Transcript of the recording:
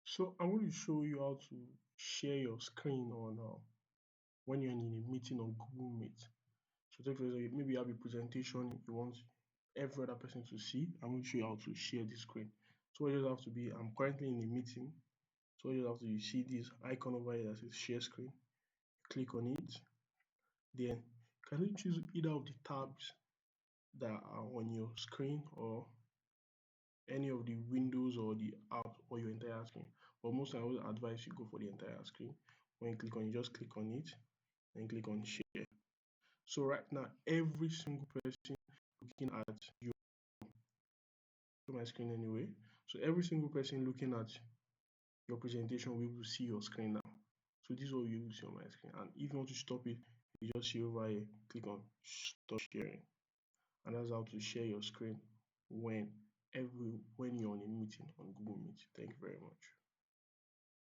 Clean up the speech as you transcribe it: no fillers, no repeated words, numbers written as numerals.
So I'm going to show you how to share your screen on when you're in a meeting on Google Meet. So take for example, maybe you have a presentation you want every other person to see. I'm going to show you how to share the screen. So what you just have to be, I'm currently in a meeting. So you have to you see this icon over here that says share screen. Click on it. Then can you choose either of the tabs that are on your screen or any of the windows or the app or your entire screen. But most I would advise you go for the entire screen. When you click on it, just click on it and click on share. So right now, every single person looking at you my screen anyway. So every single person looking at your presentation will see your screen now. So this is what you will see on my screen. And if you want to stop it, you just see over here, click on stop sharing. And that's how to share your screen when when you're on a meeting on Google Meet. Thank you very much.